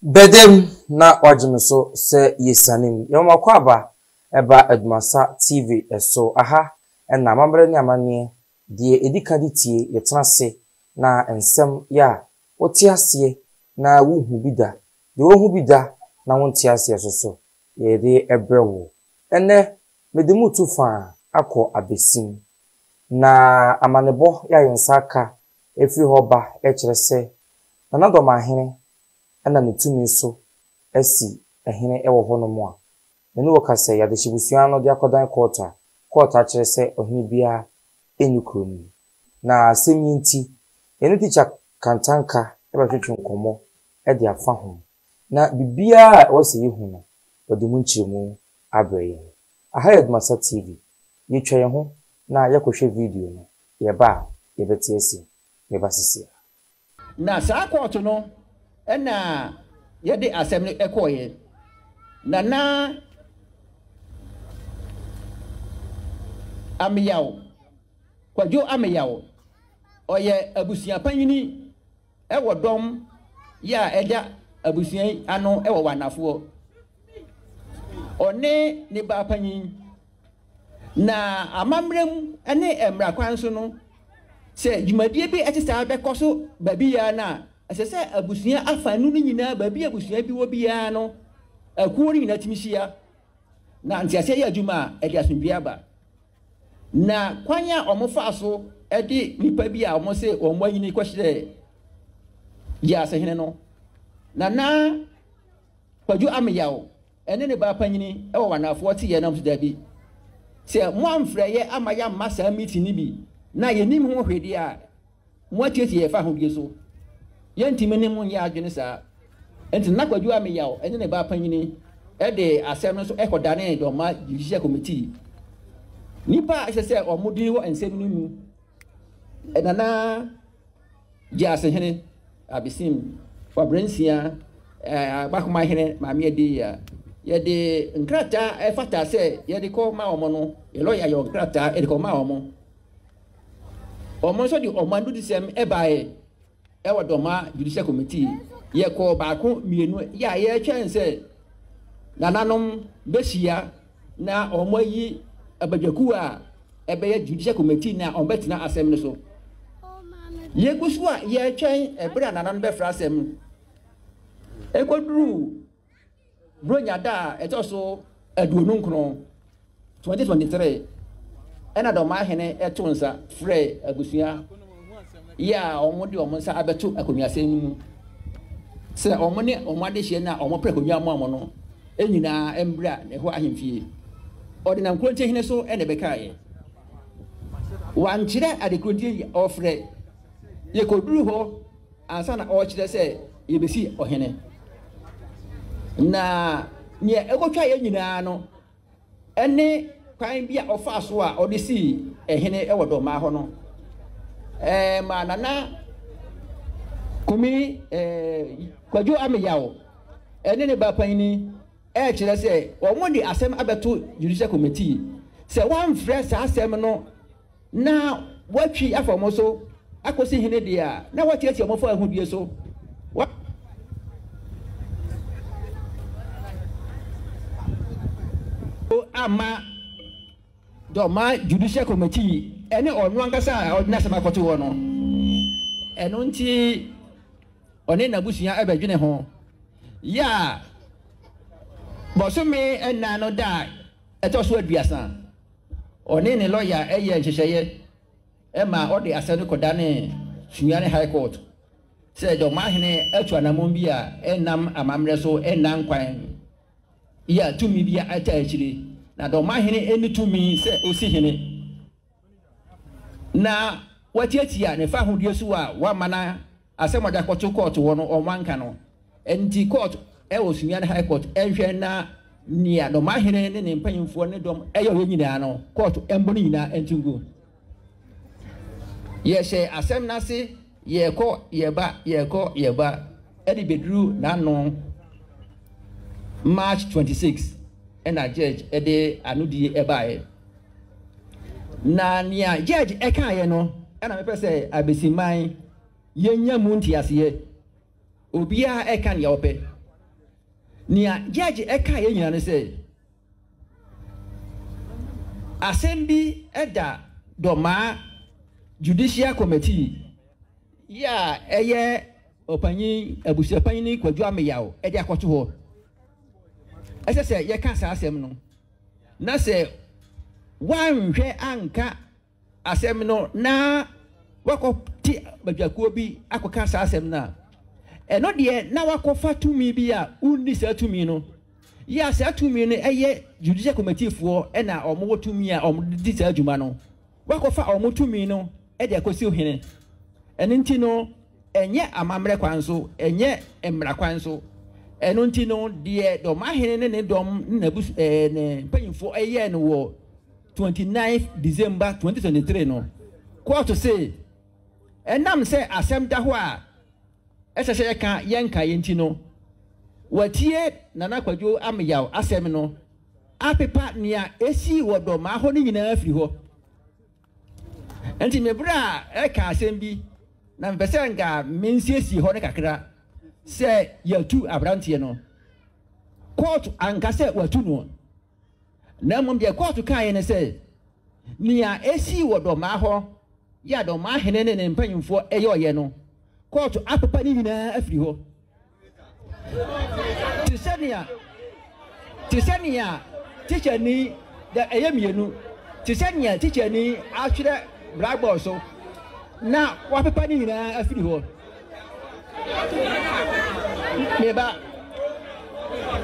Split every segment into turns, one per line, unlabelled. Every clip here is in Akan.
Bedem na wajimiso se yesanim. Yoma kwaba eba ADUMASA TV eso aha na mambre ni amane die edika ditie yetenase na ensem ya otiasie na wuhu bida. De wuhu bida na wontiasie soso. Ye de ebrewo. Ene medemu tufa akọ Abesim. Na amanebo ya yensaka efi hoba ekyerese na Dormaahene ana netumi so asi ehene ewo hono mo a menu wokase ya de hibusua no de akodan quarter kyerese ohene bia enyukromi na seminti ene teacher kantanka ebetwetwe nkomo e de afa ho na bibia wose yehu no ode mu nchiremu abreye aha ADUMASA TV yetwa ye ho na yakohwe video no ye ba ye betiesi me basisia
na saa court no ena yede asem no ekoye na amiyawo kwajo amiyawo oye abusia panyini ewo dom ya eda abusia ano ewo wanafo one ne ba panyin na amamrem ene emra kwan so no se jumadie bi etisa bekoso babi ya na asese abusia afanu ni nyina babi abusia bi wo bia no akuo ni nyina timisia na ntiase ya adwuma e dia asundua ba na kwanya omofa so e di nipa bi a omo se omo anyini kwahire ya asehene no na kwaju amiyawo ene ne ba panyini e wo wanafo ti ye na mso dabi se mo amfreye amaya masa meeting ni bi na yenim ho hwede a mo atietie ye fa ho bi so yentime ne mo ya adwene sa enti na kwaju amiyawo ene ne ba panyini e de asem no so e kodane Doma judicial committee nipa asese omudi wo ensem no mu enana jase hene Abesim fabrensia bakoma hene maame de ya yede nkrata e fata se yede ko ma omo no ye lawyer yo nkrata e de ko ma omo so di omandu disem e bae e wo Doma judicial committee ye ko ba ko mienu ya ye twense nananom besia na omo yi abadwaku a ebe ye judicial committee na ombetina asem no so ye kusu a ye twen ebra nananom be fra asem ekoduru bronya da etoso aduonu nkron 2023 ena Dormaahene etonsa frɛ abusua ya omodi omonsa abeto akonuase nimu se omone omade hye na omopre konua mo no enyina embra ne ho ahemfie ordinary nkrontie hene so ene bekaye wankyere adekrontie ofre ye koduru ho ansa na okyere se yebesi ohene na nye ekotwa ye nyina no ene kwan bia ofa so a odisi ehene ewo Doma ho no manana kumi kwaju amiyawo ene ne ba panini kyerɛ sɛ omodi asem abeto judicial committee se wan fresh asem no na watwi afomo so akosi hene dia na watiatia mo fa ahudie so ama Doma judicial committee ene onu ankasa ordinary semakoto wo no eno nti one na busua ebedwene ho ya bosome ena no da etoso aduasa one ne lawyer eye nhyehyeye ema ode asenu kodane sunyane high court se Dormaahene atu anamon bi a enam amamre so enam kwan ya tumi bia ata akire na Dormaahene eni tumi se osi hene na watiatia ne fa hodie so a wa mana asemoda koto court wo no omanka no enti court e wo sunyane high court enhwe na nia Dormaahene ne mpanyimfo ne dom eyo nyina no court embo ne nyina entingu ye she asem na se ye ko ye ba edi bedru na no March 26 ena judge ede anudi ebae na nia judge ekaye no ena me pese Abesim man yenya mu ntiase obia eka ne ope nia judge eka ye nyina ne say assembly eda Dormaahene judicial committee ya eye opanyin abusia panyin kwadwo ameyawo e de akoto ho ese se ye ka sa asem no na se wanhwe anka asem no na wakoti badwakuo bi akoka sa asem na eno de na wakofa tumi bi a unni sa tumi no ya sa tumi no eye judicial committee fo e na omo tumi a omo di sa adwuma no wakofa omo tumi no e de akosi ohene eno nti no enye amamre kwanso enye emra kwanso eno nti no de Dormaahene ne dom na bus ne panyimfo eye no wo 29th December 2023 no court say enam say asem da ho a esese ka yenka yenti no watie nana kwadwo ameyaw asem no apepa nia esi wo Dormaahene nyina afiri ho enti mebra e ka asem bi na mpese nga mensiesi ho ne kakra se yatu abrantie no court anka se watu no na mum de court kan ne se nia esi wo Dormaahene ya Dormaahene ne mpanyimfo eye oye no court apepa ni nyina afiri ho tisania teacher ni da eye mienu tisania teacher ni atwere blackboard so na wapepa ni nyina afiri ho meba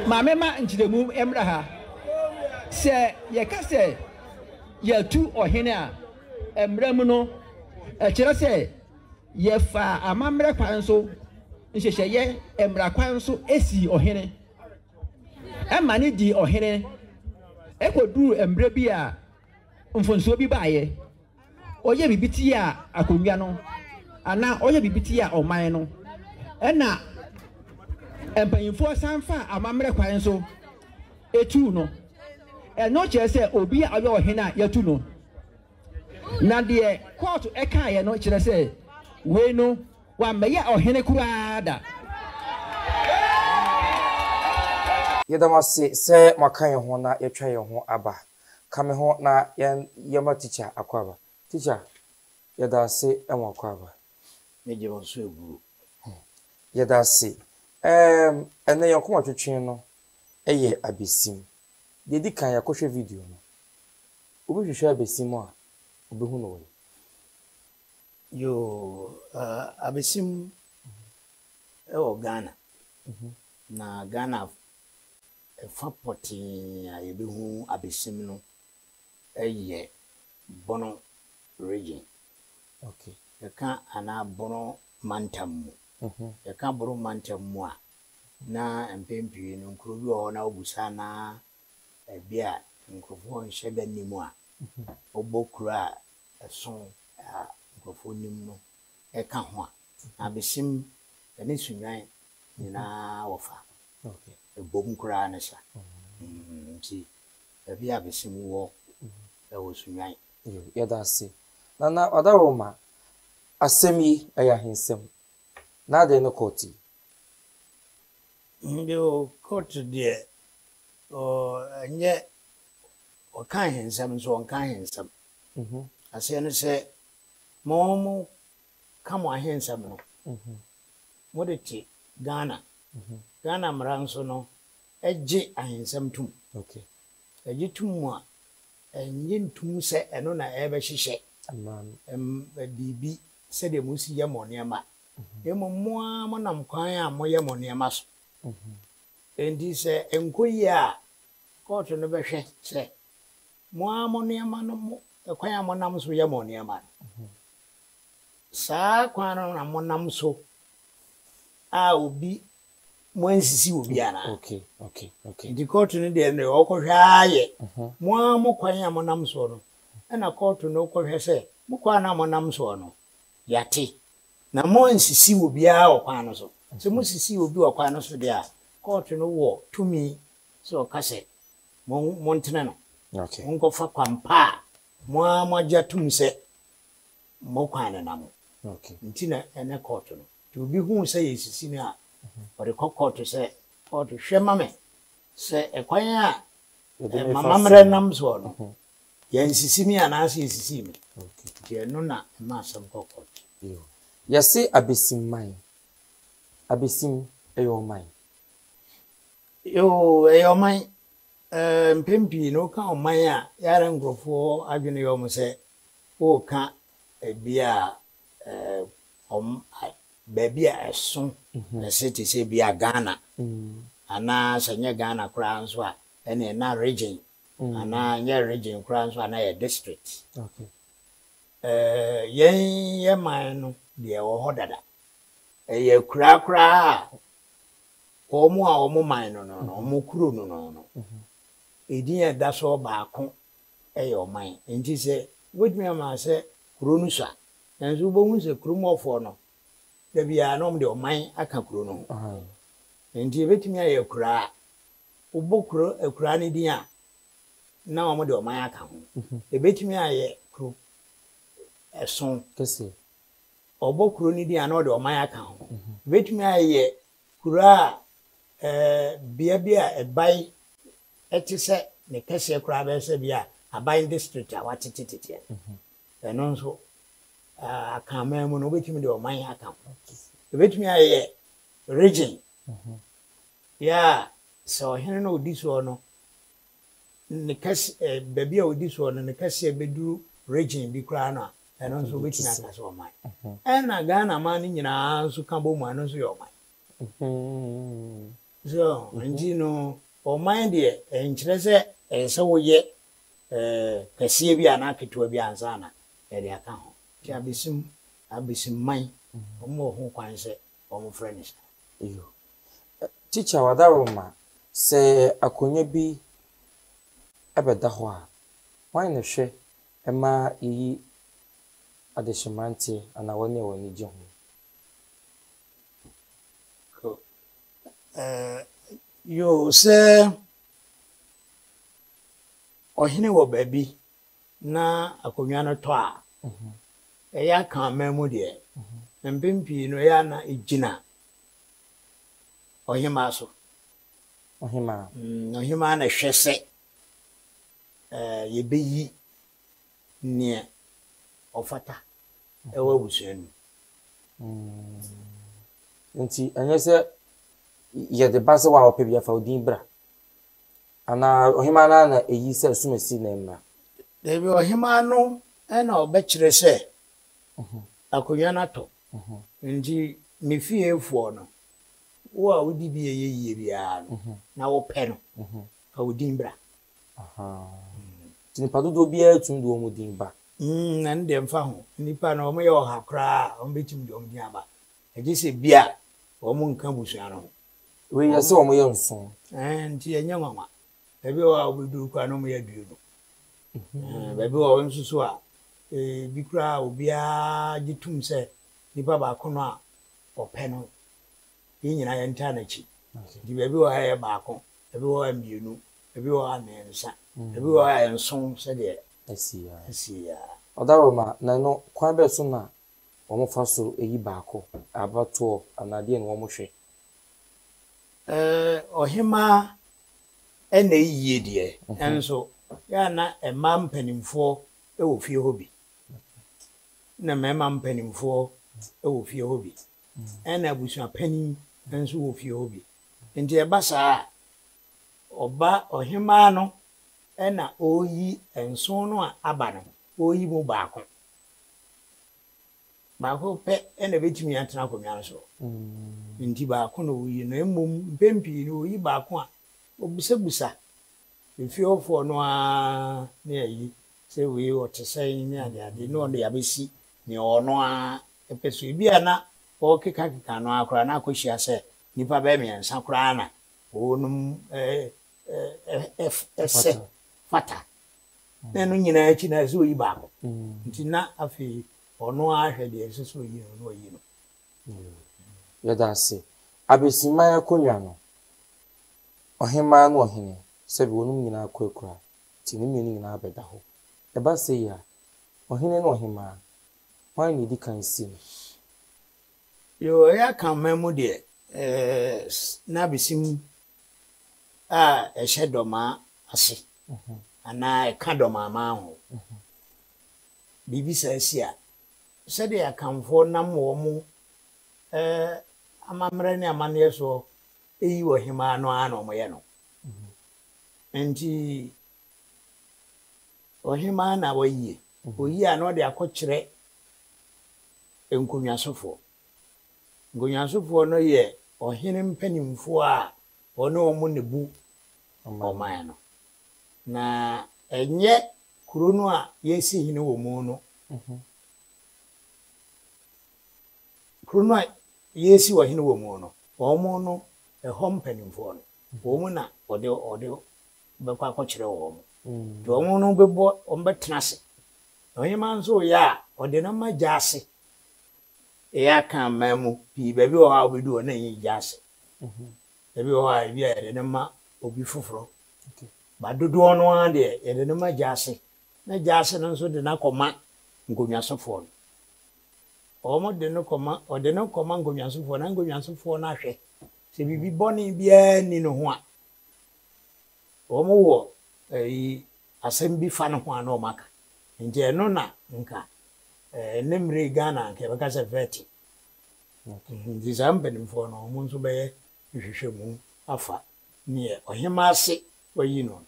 mamema nchidemu emra ha se ye ka se ye tu ohene a emram no e kire se ye fa amamre kwanso nhyehyeye emra kwanso esi ohene emane di ohene ekoduru embre bi a mfonso bi baaye oye bibiti a akonwa no ana oye bibiti a oman no ena empanyimfo sanfa amamre kwanso etu no eno kire se obi a oye ohene a yatu no na de court eka ye no kire se we no wa meye ohene kurada
yedamase se makan ho na yetwa ye ho aba kame ho na yema teacher akwaba teacher yedase enwa akwaba
meje wonso eguru
yedase ene yakoma twetwen no eye Abesim dedi kan yakohwe video no obi hwehwe Abesim a obehu no we
yo Abesim o Ghana na Ghana fa poti a yebehu Abesim no eye bono region
okay
yaka ana bono mantam yaka bono mantam mu a na empempie no nkuro bi o na obusa na bia nkrofo nhye da nimu a obokura eson nkrofo nim no eka ho a Abesim ene sunwan na wofa
okay
ebom kura na sha nti bia Abesim wo e wo sunwan
yedase na odaroma asemi aya hensem na de no koti
ndio court de nye o kan hensem so on kan hensem ase no se mo kamo ahensem no mo de ti Ghana Ghana mranso no eje ahensem tum
okay
eje tum a enye ntum se eno na ebe hihye
amam
bibi se de musi ye monema emo moa monam kwan a moye monema so endi se enkoyi a court no behwe se moa monema no mo kwan a monam so ye monema sa kwan na monam so a obi mwansisi obi ana
okay
di court no de ne okohwaye moa mo kwan a monam so no na court no okohwe se mo kwan na monam so no yate na mo nsisi obi a okwan no so se mo sisi obi okwan no so de a court no wo tumi so kase mo ntene no
okay
nko fa kwampa mo ajatum se mo kwan na mo
okay
ntina ene court no to obi hu se yesisi na o de court se effort hwema me se ekwan a mama mre nam so no ye nsisi mi anase nsisi mi ye no na ma asem kokot
ye se abesim man abesim eyo man
eyo man mpempi no ka o man a yare ngrofo adwene yo mo se o ka bia baby a so na city say bia Ghana ana sanye Ghana kura nso a ene na region ana nye region kura nso ana ye district ye man no de wo hodada ye kura omo man no omo kuro no edin e da so baako ye o man enti se wodmi ama se kuro no sha enso bo hu se kuro mofo no da bia no de o man aka kuro no enti betimi aye kura obokuro akura ne din a na omo de o man aka ho ebetimi aye kuro eson
kese
obokuro ne din a na o de o man aka ho betimi aye kura bia ebai etise ne kese kura be se bia abai district a watetete eno nso akama mu no betimi de o man aka ho betimi aye region ya so hene no odi so no ne kase baby a odi so no ne kase beduru region bi kura no eno nso betimi aka so man na Ghana man nyina nso ka bo mu ano nso yo man so ndi no o man de enkyere se ense wo ye kase bi ana ketewa bi ansa na e de aka ho ti abesim man omo ho kwan se omo friends
iyo teacher wadaroma se akonya bi abeda ho a wan ne hwe ema yi adeshimante ana woni woni je ho
yo se ohine wo baby na akonwa no to a ya kan mamu de mpempi no ya na ejina ohima so ohima na hwese ye beyi ne ofata ewa busuanu
nti anya se ye de base wa opebia fa odin bra ana ohima na eyi se sumesi na mra
debi ohima no na obekire se akonwa na to nti me fiefo no wo a wodi bi yeye bia no na wo pe no fa odin bra
tini padodo bia tundu o modin ba
na ndem mfa ho nipa na o mo ye oha kra o betim de o modin aba eje se bia o mo nka busua no
we ye se o mo ye nson
nti enye nwanwa ebi o a obedu kwa no mo ye duodo bebi o nsusu a bi kra obia gitum se nipa ba ko no a ope no yinyina ye nta na chi di bebi o ha ye ba ko bebi o ambienu bebi o amensa bebi o ha nson se de Asia.
Odaroma na no kwan be so na omo fa so eyi baako abato anade no omo hwe.
Ohima ena yiye de enso ya na ema mpanimfo wo fie hobi. Na mema mpanimfo wo fie hobi. Ena abusua pani enso wo fie hobi. Nti e basa oba ohima no ena oyi enso no a aba no oyi mu baako pe ena betimi atena akonwa so nti baako no oyi no emom pempi no oyi baako a obusabusa efiofo no a na yi se we otesai ni ade no de abesi ni ono a epeso bi ana o keka no akora na akohia se nipa ba me ensa kora na onum fata nenu nyina achi na so yi baako nti na afi ono ahwe de so yi no yi no
yeda se abesima yakonwa no ohima no ohine se bi wonum nyina akokura ti ni menu nyina abeda ho e ba se ya ohine no ohima wan ni di kan si
yo ya kan memu de na Abesim a ɛhyɛ dɔma ase ana ɛka dɔma ma ho bibi sa si a sɛde akamfo nam wɔ mu amammerɛ ne amanneɛ so eyi wɔ hema no ana ɔmoyɛ no nti ɔhema na wɔyie oyi a na ɔde akɔkyerɛ nkonwasofo no yɛ ɔhene mpanimfo a ɔne ɔmo ne bu ɔman no na ɛnyɛ kuro no a yɛsi hene wɔ mu no kuro no a yɛsi wɔ hene wɔ mu no ɔmo no ɛhɔ mpanimfo no ɔmo na ɔde bɛkɔ akɔkyerɛ wɔ mo nti ɔmo no bɛbɔ ɔmo bɛtena ase ɔhema nso yɛ a ɔde no ma gya ase ɛyɛ aka man mu pii baabi wɔ hɔ a wobɛdu hɔ na ɛyɛ gya ase baabi wɔ hɔ a ebi a yɛde no ma obi foforɔ ba dodoɔ no ara deɛ yɛde no ma gya ase na gya ase no nso de no akɔma nkonwasofoɔ no ɔmo de no kɔma nkonwasofoɔ na nkonwasofoɔ no ahwɛ sɛ biribi bɔne biara ni no ho a ɔmo wɔ asɛm bi fa no ho a na ɔmo aka nti ɛno na nka ne mmere Ghana nke bɛka sɛ vɛti nti saa mpanimfoɔ no ɔmo nso bɛyɛ nhwehwɛ mu afa ne ɔhema ase wayi no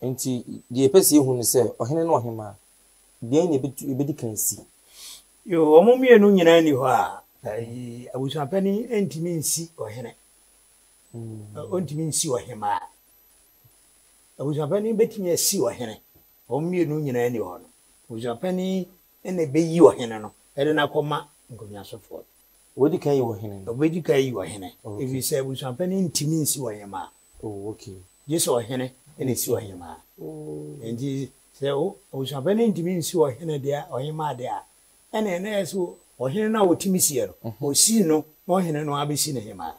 nti deɛ pɛ sɛ ehu ne sɛ ɔhene no ɔhema deɛ ne ebedi kan si
yo ɔmo mmienu nyinaa ni hɔ a abusuapani ntimi nsi ɔhene ɔntimi nsi ɔhema abusuapani betimi asi ɔhene ɔmo mmienu nyinaa ni hɔ no abusuapani ene beyi ɔhene no ɛde na kɔma nkonwasofoɔ
wodi kan yi ɔhene no
obedi kan yi ɔhene ebi sɛ abusuapani ntimi nsi ɔhema Yesu ɔhene ene si ɔhema nti sɛ abusuapani ntimi nsi ɔhene deɛ ɔhema deɛ ene na ɛso ɔhene na wɔtimi sie no osi no na ɔhene no abesi ne hema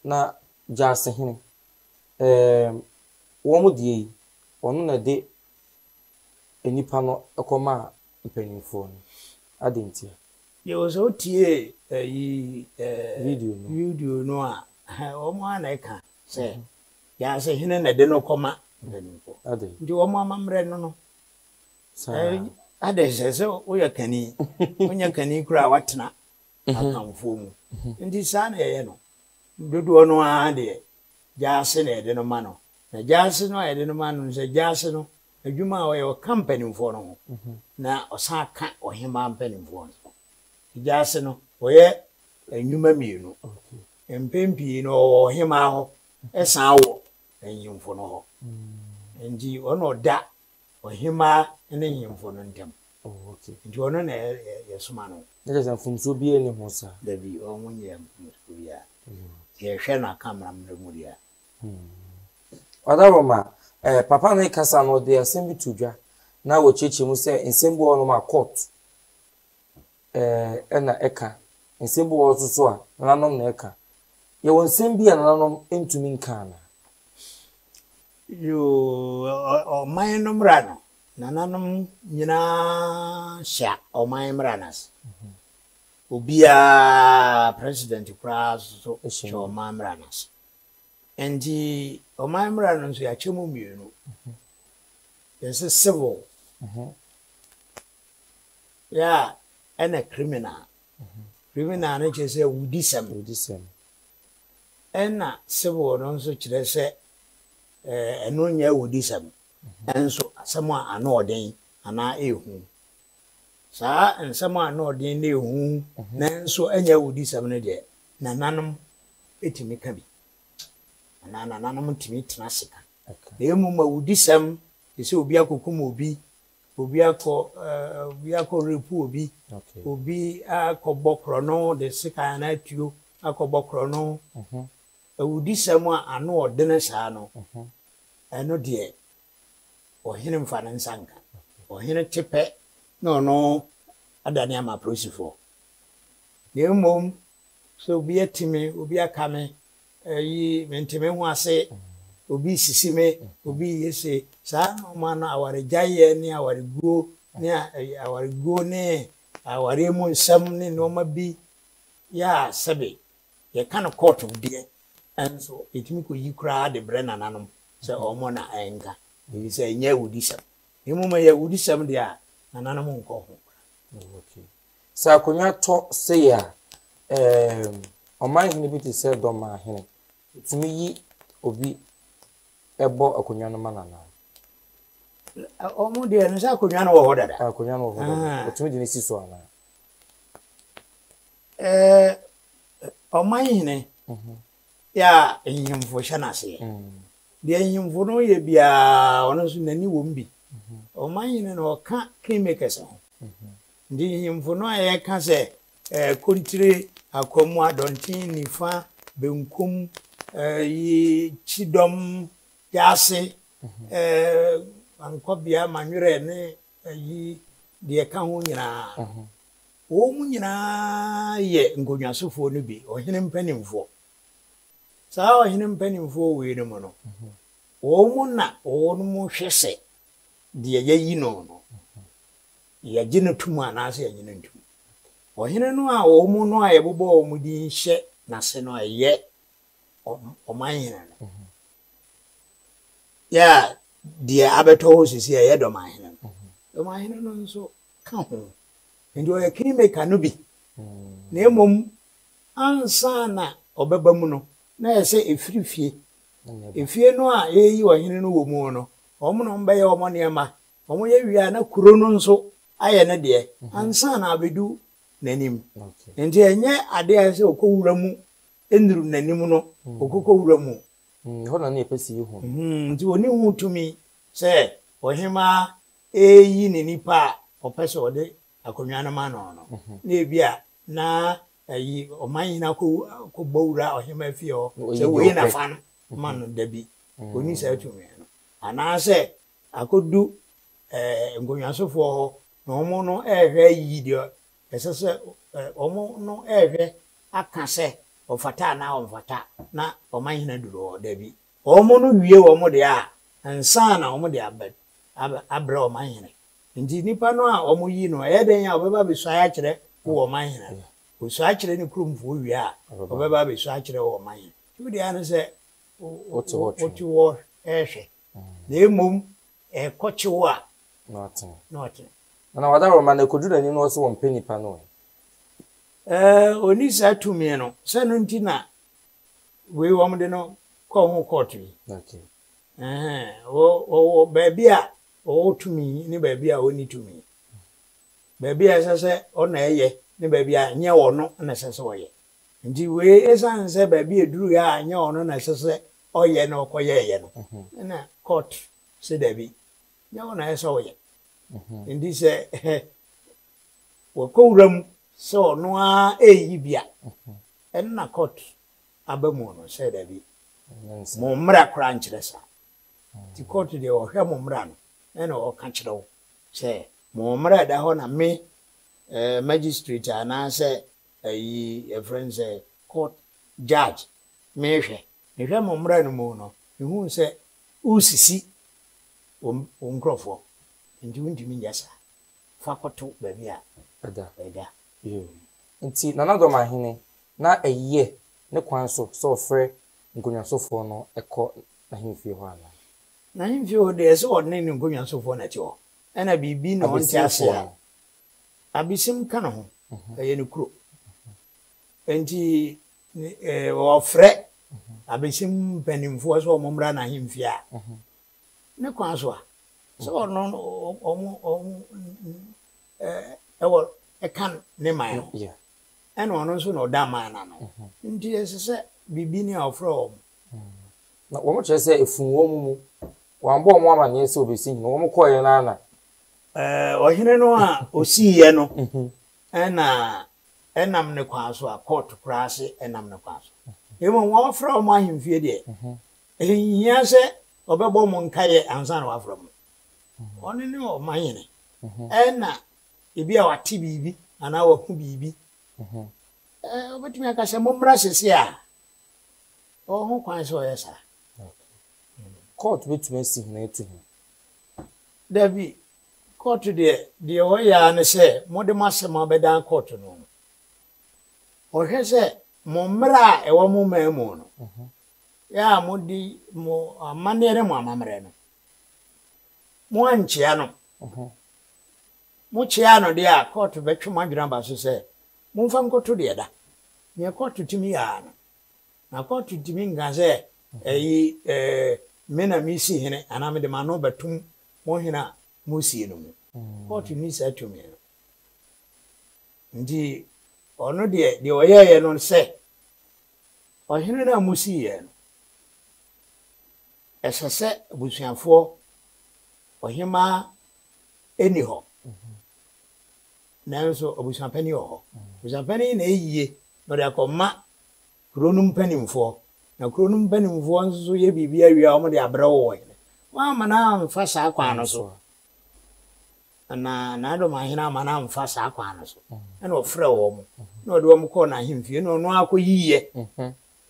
na Jase hene wɔn mu die ɔno na de enipa no ɛkɔma mpanimfoɔ no adentia
yɛwɔ sɛ otie
video
no a ɔmo ana ɛka sɛ Jase hene na de no kɔma mpanimfoɔ nti ɔmo amammerɛ no ade sɛ woyɛ kani wonya kani kura a watena akamfoɔ mu nti saa na ɛyɛ no dodoɔ no a deɛ Jase na ɛde no ma no na Jase no a ɛde no ma no sɛ Jase no adwuma a ɔyɛ ɔka mpanimfoɔ no ho na ɔsan ka ɔhema mpanimfoɔ no Jase no ɔyɛ nnwuma mmienu mpɛn pii no ɔwɔ ɔhema hɔ ɛsan wɔ anyimfo no hɔ nti ɔno ɔda ɔhema ne nyimfo no ntam nti ɔno na yɛsoma no
na sɛ mfomso bi ne ho sa
dabi ɔmo nyɛ mfomso bi a yɛhwɛ na kamera mu dia
Odaroma papa no kasa no de asɛm bi to dwa na wo cheche mu sɛ nsɛm bi wɔ no ma court ɛna ɛka nsɛm bi wɔ so a nananom na ɛka yɛ wɔ nsɛm bi a nananom ntumi nka na
yo ɔman no mmra no nananom nyinaa hyɛ ɔman mmra nas obia president kura so hyɛ ɔman mmra nas nti ɔman mmra no nso yɛakyɛ mu mmienu yɛsɛ civil ya ɛna criminal no kyerɛ sɛ wudisɛm ɛna civil no nso kyerɛ sɛ ɛno nyɛ wudisɛm ɛnso asɛm a ano ɔden anaa ehu saa nsɛm a ano ɔden na ehu nanso ɛnyɛ wudisɛm no deɛ nananom etimi ka bi na nananom timi tena sika na emu ma wudisɛm sɛ obi akokum obi akɔ repu obi akɔbɔ korɔno de sika na atuo akɔbɔ korɔno awudisɛm a ano ɔden saa no ɛno deɛ ɔhene mfa ne nsa nka ɔhene tepɛ na ɔno adane ama polisifoɔ na mmom sɛ obi atimi obi aka me mentimi ho ase obi sisi me obi yese saa no na awaregyaeɛ ne awareguo ne aware mu nsɛm ne nneɛma bi ya sɛbe ye kan court de enso etimi ko yi kra de bre nananom se omo na enka bi se nya wudisam emu ma ya wudisam de a nananom nko ho
okay sa akonya to se ya Dormaahene bi te se Dormaahene etimi yi obi ebo akonya no manana
omo de no sa akonya no wo ho dada
akonya no wo ho dada etimi de ne si so ana
Dormaahene ya enyimfo hye na se de enyimfo no ye bia ono so nani wo mbi Dormaahene no ka kingmakers ho ndi enyimfo no aye ka se kontire akwamu adontin nifa benkum yi chidom yase ankobia manwere ne yi de ka ho nyina wo mu nyina ye ngonwasofo no bi ohene mpanimfo saa ohene mpanimfo we no mo no wo mu na wo no mu hwese de yayi no ya gine tumu anase ya nyina ntum ohene no a wo mu no a ye bobo wo mu di hye na se no ye Dormaahene no ya de abeto ho sisi ye Dormaahene Dormaahene no nso ka ho ndi o ye kingmaker no bi na emom ansa na obeba mu no na yese efirifie efie no a yeyi ohene no wo mu no omo no mba ye omo niema omo ye wi na kuro no nso aye ne de ansa na abedu nanim ndi enye ade a se okowura mu enuru nanim no okokowura mu
ho na na epesi hu
ndi oni hu tumi se ohema eyi ne nipa opese ode akonwa na ma no na bia na ayi Dormaahene ko bowura ohema fie o se we na fa no man dabi oni se tumi no ana se akodu ngonwasofo ho na omo no ehwe yi de esese omo no ehwe aka se ofata na ofata na Dormaahene duro dabi omo no wie omo de a ansa na omo de abra Dormaahene ndi nipa no a omo yi no eden ya obeba besu aya kire wo Dormaahene osu akire ni kromfo wie a obeba besu akire wo Dormaahene tudi anu se otu ehwe na emom ekochiwo a not
na wada Roma na kodura ni no so won penipa no
oni sa tumi no se no ntina we wo mde no ko ho court wi
okay
o baby a o tumi ni baby a oni tumi baby a sese ona eye ni baby a nye wono na sese oye ndi we esan se baby eduru ya nye wono na sese oye na okoye ye no na court se dabi nye wono ese oye ndi se wakowram so no a eyi bia na court abamu no se dabi mo mra kra nkyere sa ti court de o hwe mo mra no na o ka kyere wo se mo mra da ho na me magistrate ana se ayi a friend say court judge me hwe mo mra no mo no hu se usisi nkrofo ndi wundimi nyasa fakoto baby a ada
nti nana Dormaahene na eye ne kwan so frɛ ngonwasofo no ekɔ na himfie ho ana
na himfie ho de so odne ne ngonwasofo na ti ho ana bibi na on ti ase a Abesim kana ho eye ne kuro enti wo frɛ Abesim panimfo so omomra na himfie a ne kwan so a so no ewo kan ne man
yeah
and ono nso no da man na no nti esese bibi ni afro
na wo mo kyerɛ sɛ efunwo mu wambo mo amane sɛ obesi no wo mo kɔye na na
ohene no a osiye no na enam ne kwa so a court krase enam ne kwa so emo wo afro mo ahemfie de ehia sɛ obɛbɔ mo nkaye ansa na wafro mo oni ni Dormaahene na ebi a wate bibi ana waku bibi obetumi aka se momra sese a ho kwan so yesa
court betumi si na etu
Dabi court de o ya ne se mode masema bedan court no o hwe se Momra ewa mu memu no. Ya mudi mo amanere mo amamre no. Mo anchia no. Mo chia no de a court betwe madwena ba so se. Mo mfa nkoto de da. Ne court timi ya no. Na court timi nga se mena misi hene ana me de ma no betum mo hena mo sie no mu. Court ni se atumi no. Ndi ono de oyeye no se ohene na musi ye no esese busuafo ohima eni ho nanso obusuapani ho busuapani na eyiye no de akoma kronum panimfo na kronum panimfo nso ye bibia wi a omo de abrewo ho wa mana mfa sa kwa no so na Dormaahene amana mfa sa kwa no so na ofre wo mo na ode wo mo ko na himfie na ono akoyiye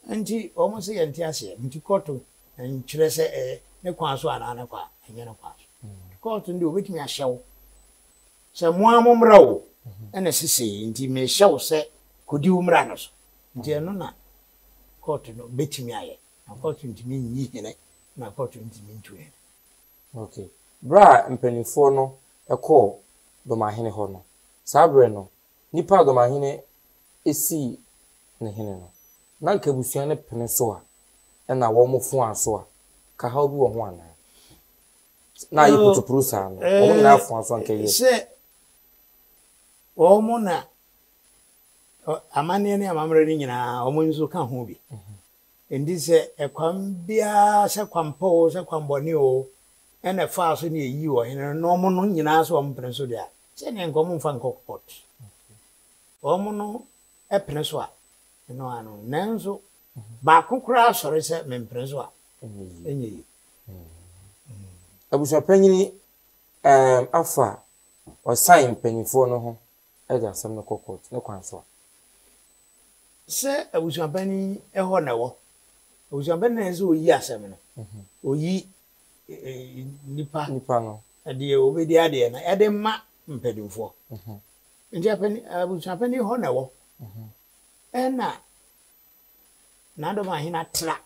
nti omo se yenti ase nti koto nkyere se ne kwa so ana na kwa enye ne kwa so koto ndi obetimi ahyew se mo amomra wo ene sisi nti me hyew se kodi umra no so nti eno na koto no betimi aye na koto ntimi nyi hene na koto ntimi ntuhe.
Okay, bra mpanifo no eko Dormaahene ho no sabre no nipa Dormaahene esi ne hene no na nka busua ne pene so a na wo mo fu aso a ka ha obi wo ho ana na yi putu prusa no wo na afu aso nka ye
se wo mo na amane ne amamre ni nyina wo mo nso ka ho bi endi se ekwam bia se kwampo se kwamboni o ene fa so ne yi wo hene no mo no nyina so wo mpene so dia se ne nko mo mfa nkokot wo mo no epene so a no ano nanso ba kokura sori se mempene so a enyi
abusuapanyini afa o sign panifo no ho e da sam no kokot ne kwan so
se abusuapani eho na wo abusuapani na se oyi asem no oyi nipa
no
ade obedi ade na ade ma mpadimfo nti apani abusuapani ho na wo ena na Dormaahene atra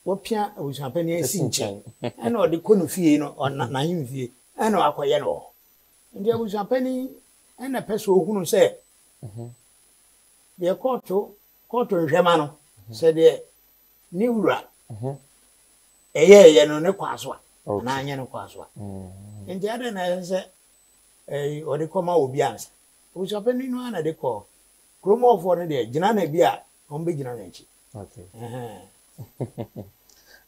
wopia abusuapani esi nchen ena ode konu fie no na himfie ena akoye no nti abusuapani ena peso ohunu se de koto nhwema no se de ni wura eye no ne kwaso na anye ne kwaso nti ade na se ode koma obi ansa abusuapani no ana de ko kromo ofo ne de gina na bia ombe gina na echi.
Okay.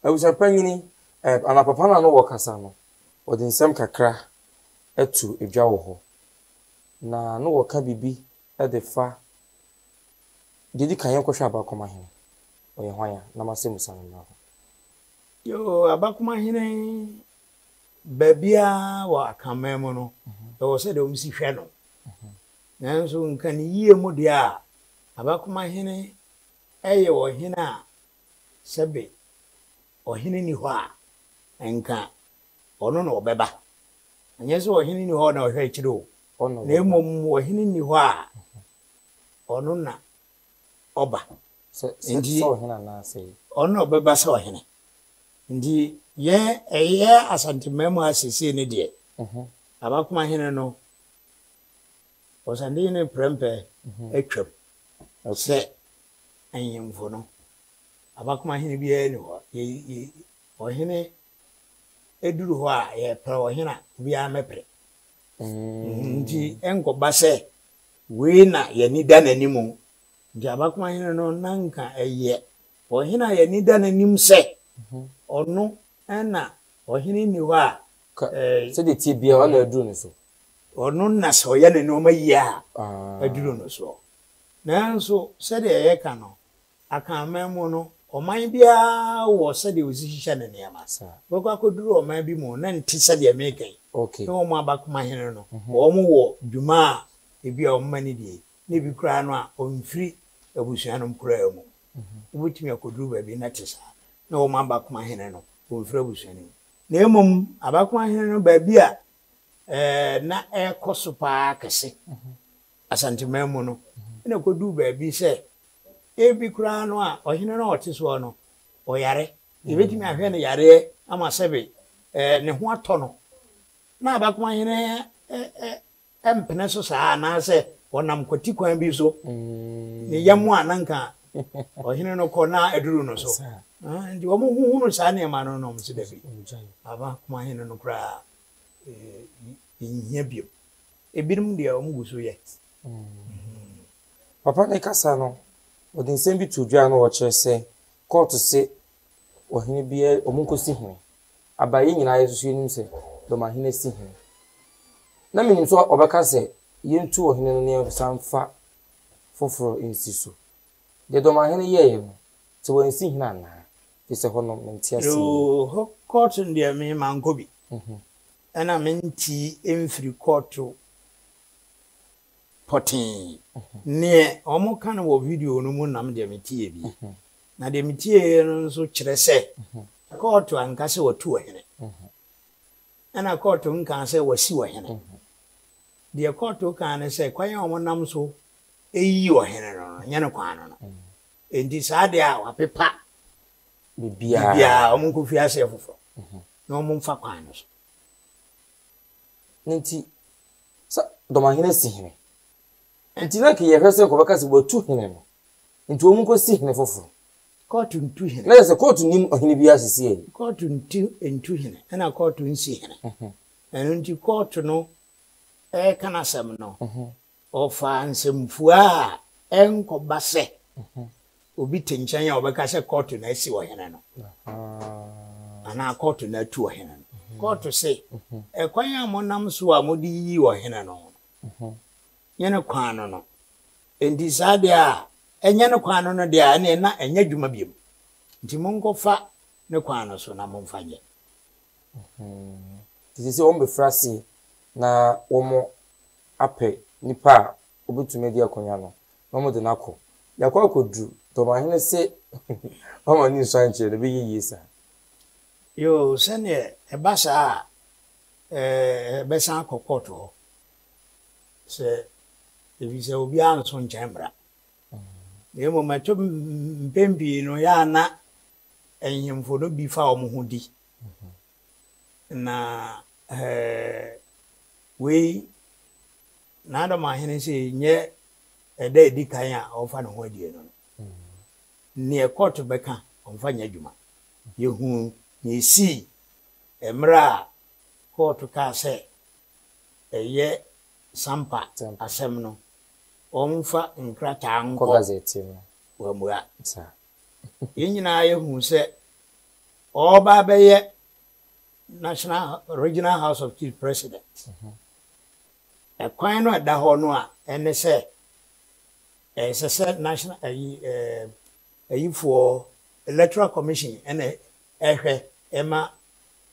Abusuapanyini ana papa na no wokasa no odi nsem kakra etu edwa wo ho na no woka bibi e de fa didi kan yenkwohwe Abakomahene oye hwan na masemu sanan na ho
yo Abakomahene babia wa akamemu no o se de omsi hwe no nanso nkan yie mu de a Abakomahene eye ohene a sebe ohene ni ho a enka ono no obeba anyeso ohene ni ho na ohwe kire o na emom ohene ni ho a ono na oba
ndi ohene na sei
ono obeba se ohene ndi ye asantememu asese ne de Abakomahene no osande ne prempe etwam se anyemfo no Abakomahene bia ni ho ye ohene eduru ho a ye pra ohene bia mepre ndi enkoba se we na ye ni dananimu ndi Abakomahene no nanka eye ohene ye ni dananim se ono na ohene ni ho a
se de tie bia wala eduru ne so
ono na so ye ne no mayiya eduru no so nanso se de ye ka no akamemu no oman bia wo se de osihihya ne ne amasa boko akoduru oman bi mu na nti se de mekan
okay
no mo Abakomahene no wo mo wo dwuma ebi a omani die ne bi kura no a omfiri abusua no mkura mu ubutimi akoduru ba bi na tisa na wo mo Abakomahene no omfiri abusua no na emom Abakomahene no ba bi a na ekoso pa kese asantememu no ina ko du ba bi se e bi kura no a ohene no ote so no oyare e betimi ahwe no yare ama sebe ne ho atɔ no na abakoma hene empene so saa na se wonam kwati kwan bi so ne yamu ananka ohene no kɔ na eduru no so ndi wo hu no saa ne ma no no mse dabi abakoma hene no kura nyia bio ebirum de o mguso ye
papa ne kasa no odin sem bi tudwa no wo kire se court se ohene bi omunkosi hene abaye nyina yesusu nim se Dormaahene si hene na minim so obeka se yentu ohene no ne sanfa foforo insi so de Dormaahene ye no se wo insi hene ana de se hono mentia si
yo court ndi me mankobi ana menti emfiri court potin ne omo kan wo video no mu nam de metie bi na de metie no so kire se court anka se watu ohene ana court nka se wasi ohene de court kan se kwan omo nam so eyi ohene no nyane kwan no enti saade a wapepa bibia omo ko fi ase foforo na omo mfa kwan no so
nti sa Dormaahene si hene nti na ke yehwese ko beka se watu hene no nti omunko si hene foforo
court ntu hene
na se court nim ohene bi asisi e
court ntu hene ana court nsi hene enu nti court no kana sam no ofa nsemfua enkoba se obi tenchan ya obeka se court na esi wo hene no ana court na tu wo hene no court se kwan ya monam so a modi yi wo hene no nyene kwan no endi sade a enyene kwan no de a na enya dwuma biem nti monkofa ne kwan no so na momfanye
tisi on be frasi na womo ape nipa obutumi di akonya no womo de nako yakwa kodu Dormaahene se womo ni so anche de be yiyisa
yo sene ebasa besa kokoto se ebise obi an so nchembra yemo macho mpembi no ya na enyemfo no bi fa omuhudi na we na Dormaahene se nye ede di kan a ofa no ho adie no ne court beka onfa nya dwuma yehu ye si emra court ka se eye sampa asem no onfa nkrata anko
gazette no
wa muya
sa
yenyina yehu se oba beye National Regional House of Chief President. Kwan no da ho no a ene se se national for Electoral Commission ene ehwe ema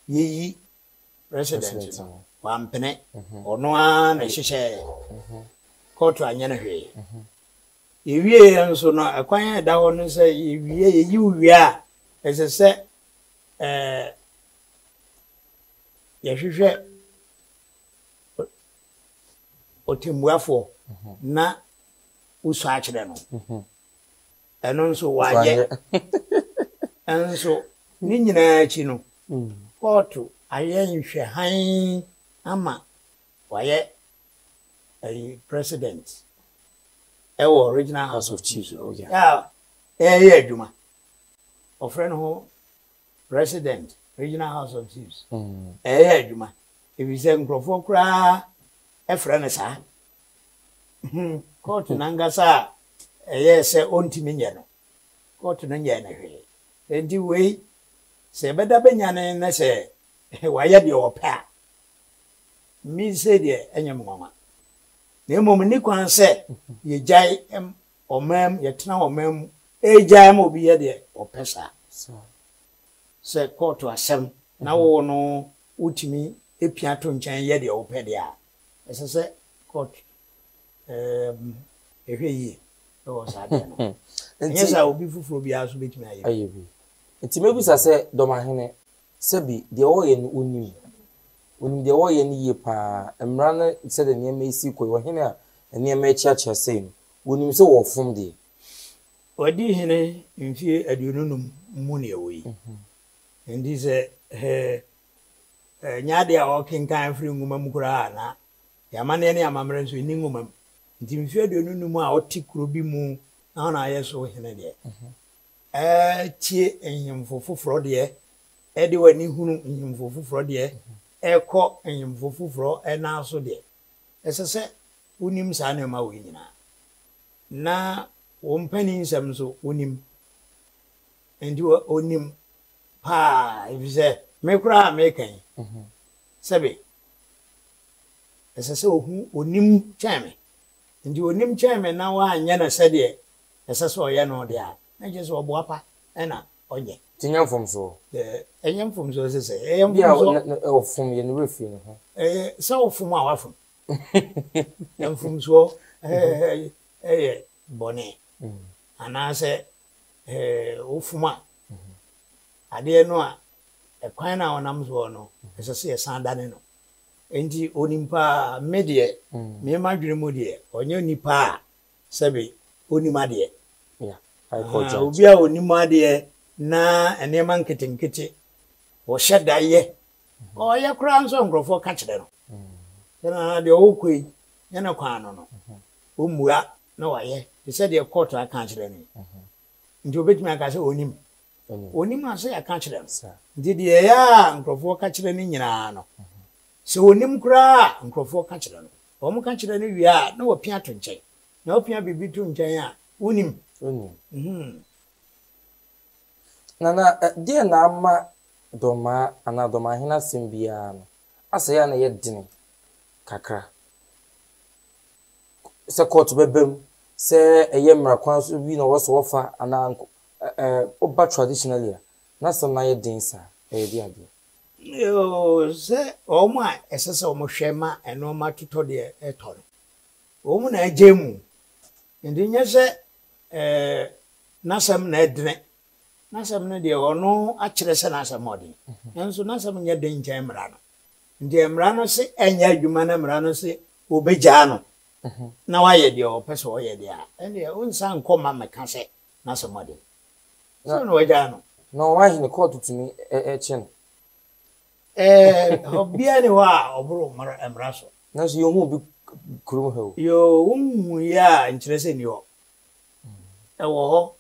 yeyi president wa mpene ono a na hyehyɛ court anya na hwe yewie nso no kwan da ho no se yewie yeyi wie a se yehwehwe otimbuafo na uso akyere no eno nso waye enso ni nyina achi no court aye nhwe han ama waye president ewo Regional House of Chiefs yeah adwuma ofren ho president Regional House of Chiefs adwuma ebise nkrofo kura efrene sa court nangasa se ontimi nye no court no nye na hwe enti we se beda benyane na se waye de opa mi se de enyem ngoma na emom ni kwan se ye jai omam ye tena omam ejai mo bi ye de opesa se court asem na wo no utimi epia to nchen ye de opede a se court ehwe yi o sa de no nyesa obi fufuro bi aso betimi
ayebi enti mebusa se Dormaahene se bi de o ye no onim de o ye ni ye pa emra na se de niam esi koi wo hene a niam echiacha sei no wonim se wo fom de
wadi hene mfie aduonum mu ne ewi ndi se nyaade a okenkan firi nguma mu kura na yamane ne amamre nso ni nguma ndi mfie aduonum a oti kuro bi mu na na yeso hene de tie enyimfo foforo de ede wani hunu enyimfo foforo de ekọ enyimfo foforo na aso de esese unim sa na ma wo nyina na wompani nsam so onim endi onim pa ifise me kura me kan sebe esese ohu onim chame endi onim chame na wa anya na sede esese oye no de a na je so obo apa na onye
tinyam fom so
enyam fom so sese eyam fom so
ofom ye no refi no ho
so ofom a wafom yam fom so bone anase ofuma ade no a ekwan na onam so no esese ye san dane no enti onimpa medie me madwene mu de onye nipa sebe onima de
yeah I call
obi a onima de na enema nketenkete wo hyeda ye oye kura nso nkrofo ka kire no na de okoi yana kwan no omua na waye they said the court aka kire ni nti obetimi aka se onim ase aka kire no nti de ya nkrofo ka kire ni nyina no se onim kura nkrofo ka kire no omo ka kire ni wi a na wopia to nchen na opia bibi to nchen a onim
na de na ama Dormaahene simbia no asa ya na ye dini kakra se court bebem se eye mrakwan so bi na wo so fa ana oba traditionally na so na ye din sa e bi ade
yo se omo a esese omo hwema eno ma toto de eto omo na agemu ndi nye se nasam na edene nasam ne de ono a kire se nasam odi enso nasam nya den nchen mra no ndi mra no se enya adwuma na mra no se obeja no na waye de o pese o ye de a ende unsa nkoma meka se nasam odi so no waja no
no why in court to me chen
obia ni wa oburu mra so
na so yo hu bi kurum ho
yo hu ya nkire se ni ho ewo ho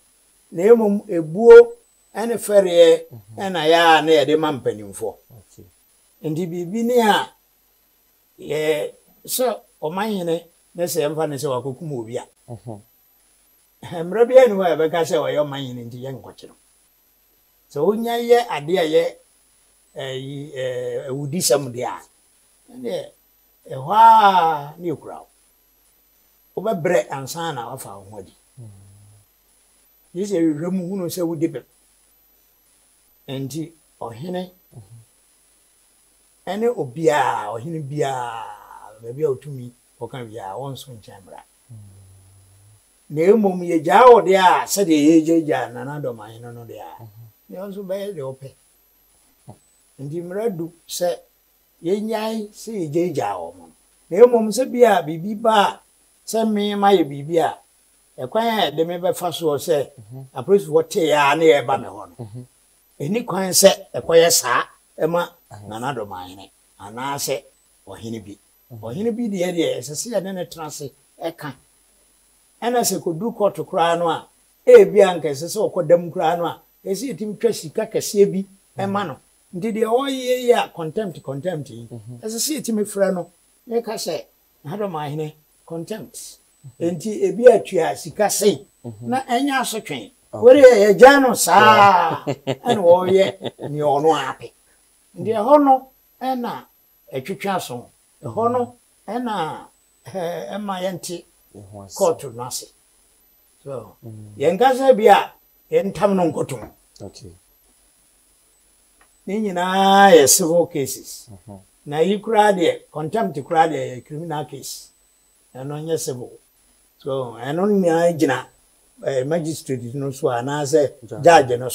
na emum ebuo ene fere ena ya na ye de mampanimfo
okay
ndi bibi ni a ye so omanyene na se mfa ne se wakokum obi a mra bia ni wa be ka se wa yo omanyene ndi ye nkwokyero so onya ye ade a ye ewudisam de a ne ehwa ni okura obebre ansa na wafa ho adi yese remu hunu se wudibe enti ohene ene obia ohene bia bebia otumi okan bia wonso nchambra na emom ye jawo de a se de ye ja na Dormaahene no de a ne onso be de ope enti mradu se ye nyai se ye jawo mo na emom se bia bibi ba se me ma ye bibia ekwan de me be fa so se apolice what ya na e ba me ho no eni kwan se ekoye sa ema na Dormaahene ana se ohene bi de ye esese ya ne trance eka ana se ko du court kura no a e bia nka esese okodam kura no a esi etim twa sika kase bi ema no ndi de oye ya contempt esese etim fra no e ka se na Dormaahene contempt enti ebi atua sika sei na enya asotwen wore ye jano sa ene wo ye ni ono ape ndi ho no ena etwetwa so ho no ena ema yenti court nase so yengaze bia yentam no nkotum
okay
ni nyina ye civil cases na yikura de contempt kura de criminal case eno nye civil so eno ni gina magistrate no so anase judge no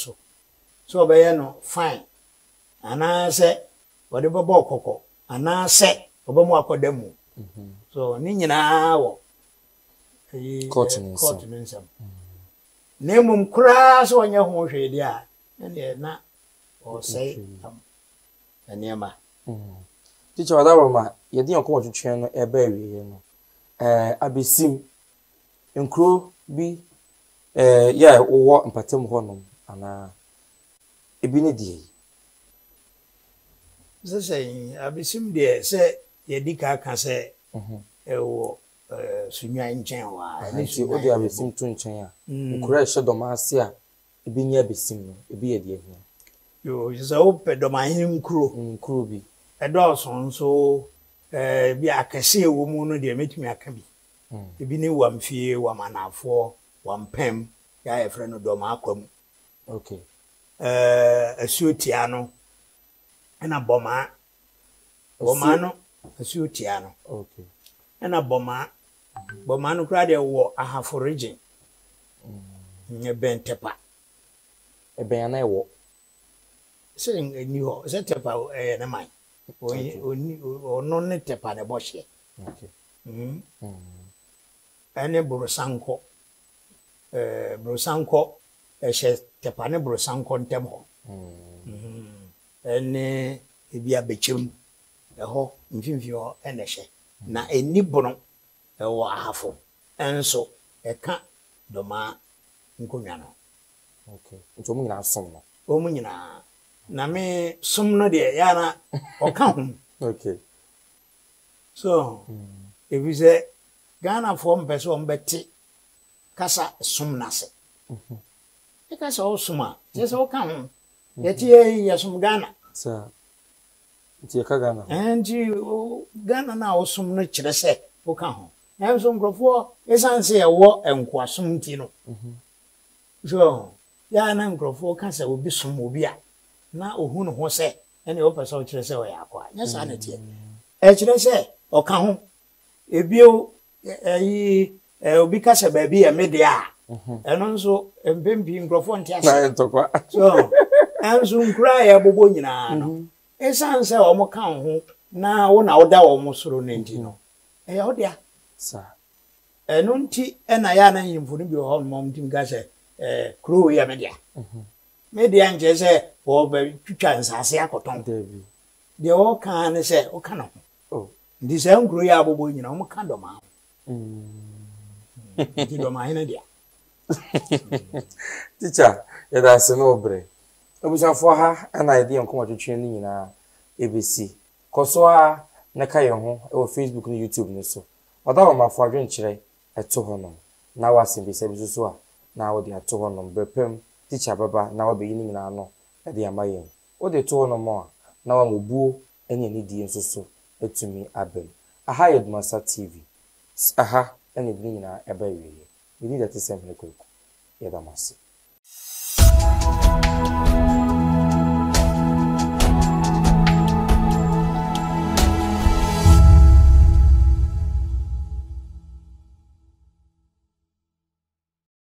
so be no fine anase wode bobo okoko anase obamu akodamu so ni nyina wo
court
nsam na mum kura so onye ho hwede a na o say eniema
teacher Adaroma yedi onko twetwe no ebe awie no Abesim nkro bi ya wo mpatem ho no ana ebi ne die
say Abesim de say yedi ka say ewo sunyan nchen wa
nti odi Abesim to nchen a nkura ehye Dormaahene a ebi nya Abesim no ebi ye die hia
yo so pe Dormaahene nkuro
bi
edoso nso bi akese ewo mu no de metumi aka bi ebi ni wamfie wamanafo wampem ya efre no Dormaakwam
okay
asuotia no na boma no asuotia no
okay
na boma no kra de wo ahafo region nye bentepa
eben na ewo
se ni ho se tepa na mai ono ne tepa ne bohye
okay
ene burusanko ehye tepa ne burusanko ntem ho ene ebi abechem eho mfimfi ho ene hye na eni bono ewo ahafo enso eka Doma nkonwa no
okay nti omu nyina som no
omu nyina na me som no de ya na oka ho
okay
so ebi se Ghana fo mpese o mbeti kasa som nase kasa o suma se oka ho yeti ye som Ghana
sa nti ka Ghana
anti Ghana na o som no kire se oka ho enso nkrofo esanse ewo enkoasom nti no so ya na nkrofo kasa obi som obi a na ohu no ho se ene o pese o kire se o ya kwa nya sa na tie e kire se oka ho ebio obi kasa ba bi e mede a eno nso empempi nkrofo nti ase
na entokwa
so enso nkura ya bobo nyina no esanse o mo ka ho na wo na oda wo mo soro ne nti no e odia
sa
eno nti ena ya na yimfo no bi ho mo ntim ga se kro ya media media nje se wo ba twitwa nsase akoton
David
de o kan ne se o kan no
oh
ndi se nkro ya bobo nyina o mo kan Doma ndi Dormaahene dia
teacher ya da se no bre obusanfo ha ana ide onko twetwe ni nyina ABC koso a na ka ye ho e wo Facebook ni YouTube ni so Adaroma fo adwenkyere eto honom na wasen bi se bi so a na wo de ato honom bepem teacher baba na wo be yin nyina no e de amaye wo de to honom a na wa mobuo ene ni die nso so etumi abem aha ADUMASA TV aha ene bi nyina eba wiye we need that same lekoko ya damasi